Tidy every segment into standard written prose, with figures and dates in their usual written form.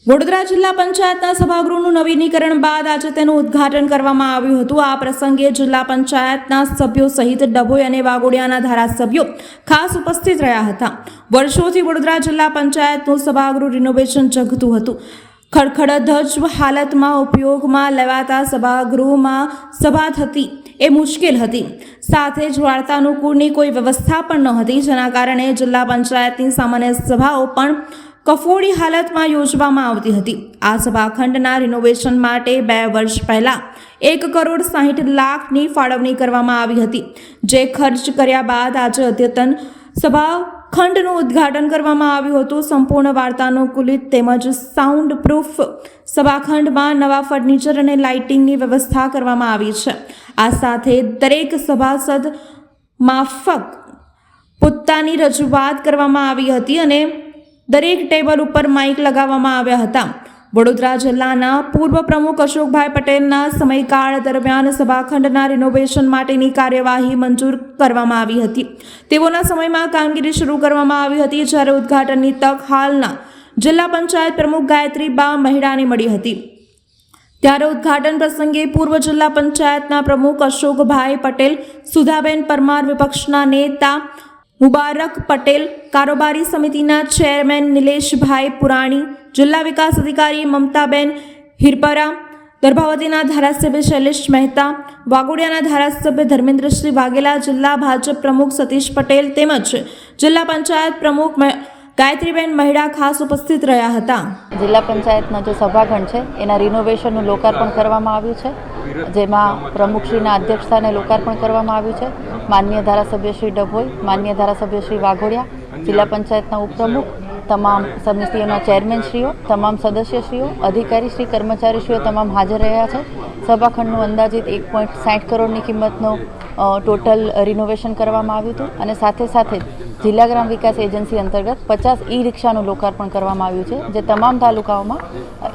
વડોદરા જિલ્લા પંચાયતના સભાગૃહનું નવીનીકરણ બાદ આજે તેનું ઉદ્ઘાટન કરવામાં આવ્યું હતું। આ પ્રસંગે જિલ્લા પંચાયતના સભ્યો સહિત ડભોઈ અને વાઘોડિયાના ધારાસભ્યો ખાસ ઉપસ્થિત રહ્યા હતા। વર્ષોથી વડોદરા જિલ્લા પંચાયતનું સભાગૃહ રિનોવેશન જગતું હતું। ખડખડાધજ હાલતમાં ઉપયોગમાં લેવાતા સભાગૃહમાં સભા થતી એ મુશ્કેલ હતી। સાથે જ વાર્તાનુકૂળની કોઈ વ્યવસ્થા પણ ન હતી, જેના કારણે જિલ્લા પંચાયતની સામાન્ય સભાઓ પણ કફોડી હાલતમાં યોજવામાં આવતી હતી। આ સભાખંડના રિનોવેશન માટે 2 વર્ષ પહેલા 1,60,00,000ની ફાળવણી કરવામાં આવી હતી, જે ખર્ચ કર્યા બાદ આજે અદ્યતન સભાખંડનું ઉદ્ઘાટન કરવામાં આવ્યું હતું। સંપૂર્ણ વાર્તાનુકૂલિત તેમજ સાઉન્ડ પ્રૂફ સભાખંડમાં નવા ફર્નિચર અને લાઇટિંગની વ્યવસ્થા કરવામાં આવી છે। આ સાથે દરેક સભાસદ માફક પોતાની રજૂઆત કરવામાં આવી હતી અને દરેક ટેબલ ઉપર માઇક લગાવવામાં આવ્યા હતા। વડોદરા જિલ્લાના પૂર્વ પ્રમુખ અશોકભાઈ પટેલના સમયકાળ દરમિયાન સભાખંડના રિનોવેશન માટેની કાર્યવાહી મંજૂર કરવામાં આવી હતી। તેઓના સમયમાં કામગીરી શરૂ કરવામાં આવી હતી, જ્યારે ઉદ્ઘાટનની તક હાલના જિલ્લા પંચાયત પ્રમુખ ગાયત્રીબા મહેડાને મળી હતી। ત્યારે ઉદ્ઘાટન પ્રસંગે પૂર્વ જિલ્લા પંચાયતના પ્રમુખ અશોકભાઈ પટેલ, સુધાબેન પરમાર, વિપક્ષના નેતા મુબારક પટેલ, કારોબારી સમિતિના ચેરમેન નિલેશભાઈ પુરાણી, જિલ્લા વિકાસ અધિકારી મમતાબેન હિરપરા, દર્ભાવતીના ધારાસભ્ય શૈલેષ મહેતા, વાઘોડિયાના ધારાસભ્ય ધર્મેન્દ્રસિંહ વાઘેલા, જિલ્લા ભાજપ પ્રમુખ સતીશ પટેલ તેમજ જિલ્લા પંચાયત પ્રમુખ ગાયત્રીબેન મહેડા ખાસ ઉપસ્થિત રહ્યા હતા। જિલ્લા પંચાયતનો જે સભાખંડ છે એના રિનોવેશનનું લોકાર્પણ કરવામાં આવ્યું છે, જેમાં પ્રમુખશ્રીના અધ્યક્ષસ્થાને લોકાર્પણ કરવામાં આવ્યું છે। માનનીય ધારાસભ્ય શ્રી ડભોઈ, માનનીય ધારાસભ્ય શ્રી વાઘોડિયા, જિલ્લા પંચાયતના ઉપપ્રમુખ, તમામ સમિતિઓના ચેરમેનશ્રીઓ, તમામ સદસ્યશ્રીઓ, અધિકારીશ્રી, કર્મચારીશ્રીઓ તમામ હાજર રહ્યા છે। સભાખંડનું અંદાજિત 1.60 કરોડની કિંમતનો ટોટલ રિનોવેશન કરવામાં આવ્યું હતું અને સાથે સાથે જિલ્લા ગ્રામ વિકાસ એજન્સી અંતર્ગત 50 ઈ-રિક્ષાનું લોકાર્પણ કરવામાં આવ્યું છે, જે તમામ તાલુકાઓમાં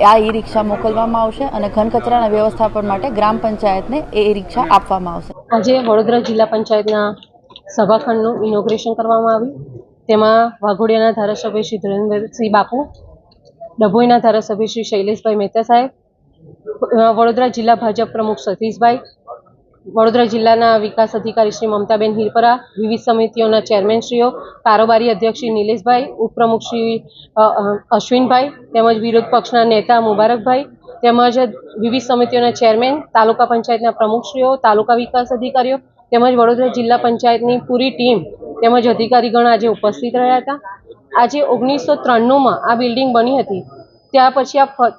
આ ઈ-રિક્ષા મોકલવામાં આવશે અને ઘન કચરાના વ્યવસ્થાપન માટે ગ્રામ પંચાયતને એ ઈ-રિક્ષા આપવામાં આવશે। આજે વડોદરા જિલ્લા પંચાયતના સભાખંડનું ઇનોગ્રેશન કરવામાં આવ્યું। તેમાં વાઘોડિયાના ધારાસભ્ય શ્રી ધર્મેન્દ્રસિંહ બાપુ, ડભોઈના ધારાસભ્ય શ્રી શૈલેષભાઈ મહેતા સાહેબ, વડોદરા જિલ્લા ભાજપ પ્રમુખ સતીશભાઈ, વડોદરા જિલ્લાના વિકાસ અધિકારી શ્રી મમતાબેન હિરપરા, વિવિધ સમિતિઓના ચેરમેનશ્રીઓ, કારોબારી અધ્યક્ષ શ્રી નિલેશભાઈ, ઉપપ્રમુખ શ્રી અશ્વિનભાઈ તેમજ વિરોધ પક્ષના નેતા મુબારકભાઈ તેમજ વિવિધ સમિતિઓના ચેરમેન, તાલુકા પંચાયતના પ્રમુખશ્રીઓ, તાલુકા વિકાસ અધિકારીઓ તેમજ વડોદરા જિલ્લા પંચાયતની પૂરી ટીમ તેમજ અધિકારીગણ આજે ઉપસ્થિત રહ્યા હતા। આજે 1993માં આ બિલ્ડિંગ બની હતી, ત્યાર પછી આ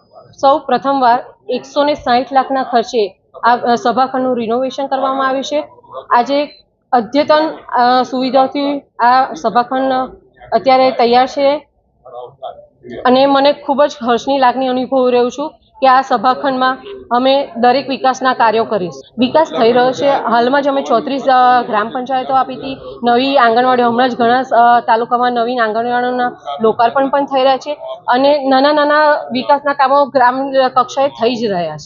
સૌ પ્રથમવાર 160 લાખના ખર્ચે આ સભાખંડનું રિનોવેશન કરવામાં આવ્યું છે। આજે અદ્યતન સુવિધાથી આ સભાખંડ અત્યારે તૈયાર છે અને મને ખૂબ જ હર્ષની લાગણી અનુભવી રહ્યું છું કે આ સભાખંડમાં અમે દરેક વિકાસના કાર્યો કરીશું। વિકાસ થઈ રહ્યો છે। હાલમાં જ અમે 34 ગ્રામ પંચાયતો આપી હતી, નવી આંગણવાડીઓ, હમણાં જ ઘણા તાલુકામાં નવીન આંગણવાડીઓના લોકાર્પણ પણ થઈ રહ્યા છે અને નાના વિકાસના કામો ગ્રામ કક્ષાએ થઈ જ રહ્યા છે।